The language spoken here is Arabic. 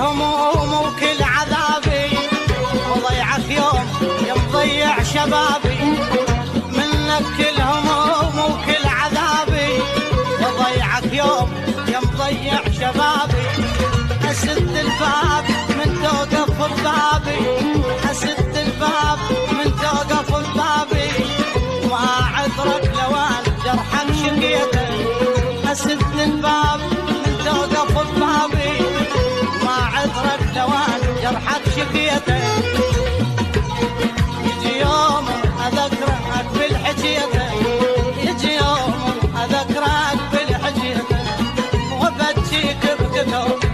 هموم وكل عذابي، وضيعك يوم يا مضيع شبابي، منك كل هموم وكل عذابي، وضيعك يوم يا مضيع شبابي. أسد الباب من توقف ببابي، أسد الباب من توقف ببابي، وما عذرك لوان جرحك شقيته. أسد الباب من توقف ببابي، ما عذرك لوان جرحك شقيته. يجي يوم أذكرك بالحجيته، يجي يوم أذكرك بالحجيته، وبجيك بكتب